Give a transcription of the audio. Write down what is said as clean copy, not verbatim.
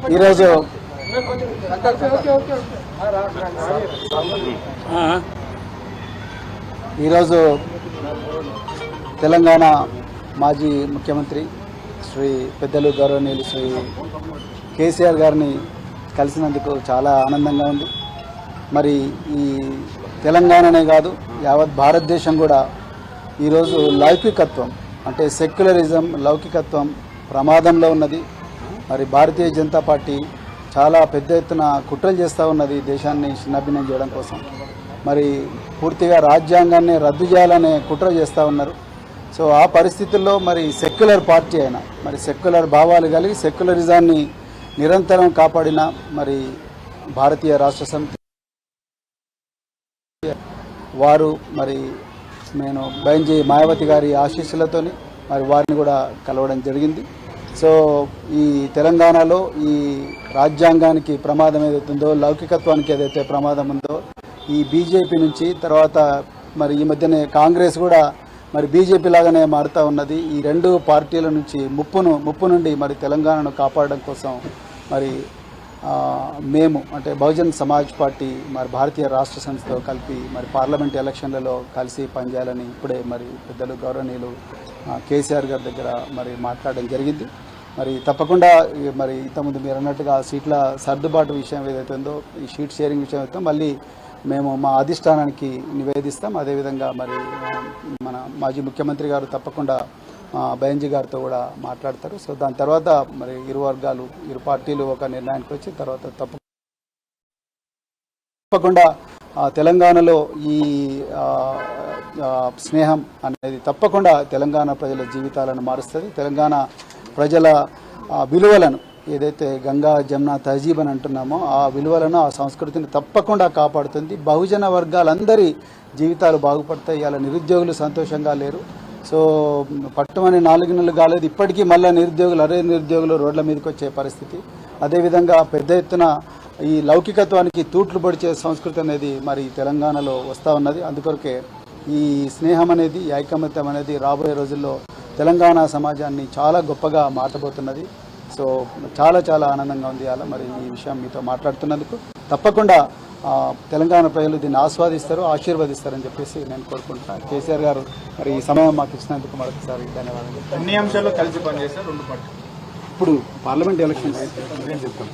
ఈరోజు తెలంగాణ మాజీ ముఖ్యమంత్రి శ్రీ పెద్దలు గౌరవనీయులు శ్రీ కేసీఆర్ గారిని కలిసినందుకు చాలా ఆనందంగా ఉంది. మరి ఈ తెలంగాణనే కాదు యావత్ భారతదేశం కూడా ఈరోజు లౌకికత్వం అంటే సెక్యులరిజం లౌకికత్వం ప్రమాదంలో ఉన్నది. మరి భారతీయ జనతా పార్టీ చాలా పెద్ద ఎత్తున కుట్రలు చేస్తూ ఉన్నది దేశాన్ని చిన్నభిన్నం చేయడం కోసం. మరి పూర్తిగా రాజ్యాంగాన్ని రద్దు చేయాలనే కుట్ర చేస్తూ ఉన్నారు. సో ఆ పరిస్థితుల్లో మరి సెక్యులర్ పార్టీ అయినా మరి సెక్యులర్ భావాలు కలిగి సెక్యులరిజాన్ని నిరంతరం కాపాడిన మరి భారతీయ రాష్ట్ర సమితి వారు మరి నేను బైంజీ మాయావతి గారి ఆశీస్సులతోని మరి వారిని కూడా కలవడం జరిగింది. సో ఈ తెలంగాణలో ఈ రాజ్యాంగానికి ప్రమాదం ఏదైతుందో లౌకికత్వానికి ఏదైతే ప్రమాదం ఉందో ఈ బీజేపీ నుంచి తర్వాత మరి ఈ మధ్యనే కాంగ్రెస్ కూడా మరి బీజేపీ లాగానే మారుతూ ఉన్నది. ఈ రెండు పార్టీల నుంచి ముప్పు నుండి మరి తెలంగాణను కాపాడడం కోసం మరి మేము అంటే బహుజన్ సమాజ్ పార్టీ మరి భారతీయ రాష్ట్ర సమితితో కలిపి మరి పార్లమెంట్ ఎలక్షన్లలో కలిసి పనిచేయాలని ఇప్పుడే మరి పెద్దలు గౌరవనీయులు కేసీఆర్ గారి దగ్గర మరి మాట్లాడడం జరిగింది. మరి తప్పకుండా మరి ఇంతకుముందు మీరు అన్నట్టుగా సీట్ల సర్దుబాటు విషయం ఏదైతే ఉందో ఈ షీట్ షేరింగ్ విషయం అయితే మళ్ళీ మేము మా అధిష్టానానికి నివేదిస్తాం. అదేవిధంగా మరి మన మాజీ ముఖ్యమంత్రి గారు తప్పకుండా బైంజీ గారితో కూడా మాట్లాడతారు. సో దాని తర్వాత మరి ఇరు వర్గాలు ఇరు పార్టీలు ఒక నిర్ణయానికి వచ్చి తర్వాత తప్పకుండా తెలంగాణలో ఈ స్నేహం అనేది తప్పకుండా తెలంగాణ ప్రజల జీవితాలను మారుస్తుంది. తెలంగాణ ప్రజల విలువలను ఏదైతే గంగా జమున తహజీబ్ అని అంటున్నామో ఆ విలువలను ఆ సంస్కృతిని తప్పకుండా కాపాడుతుంది. బహుజన వర్గాలందరి జీవితాలు బాగుపడతాయి. ఇలా నిరుద్యోగులు సంతోషంగా లేరు. సో పట్టుమని 4 నెలలు కాలేదు ఇప్పటికీ మళ్ళీ నిరుద్యోగులు రోడ్ల మీదకి వచ్చే పరిస్థితి. అదేవిధంగా పెద్ద ఎత్తున ఈ లౌకికత్వానికి తూట్లు పొడిచే సంస్కృతి అనేది మరి తెలంగాణలో వస్తూ ఉన్నది. అందుకొరకే ఈ స్నేహం అనేది ఈ ఐకమత్యం అనేది రాబోయే రోజుల్లో తెలంగాణ సమాజాన్ని చాలా గొప్పగా మార్చబోతున్నది. సో చాలా చాలా ఆనందంగా ఉంది అలా మరి ఈ విషయం మీతో మాట్లాడుతున్నందుకు. తప్పకుండా తెలంగాణ ప్రజలు దీన్ని ఆస్వాదిస్తారు ఆశీర్వదిస్తారని చెప్పేసి నేను కోరుకుంటున్నాను. కేసీఆర్ గారు మరి ఈ సమయం మాకు ఇచ్చినందుకు మరొకసారి ధన్యవాదాలు. అన్ని అంశాల్లో కలిసి పనిచేస్తారు రెండు పార్టీలు. ఇప్పుడు పార్లమెంట్ ఎలక్షన్స్ చెప్తాం.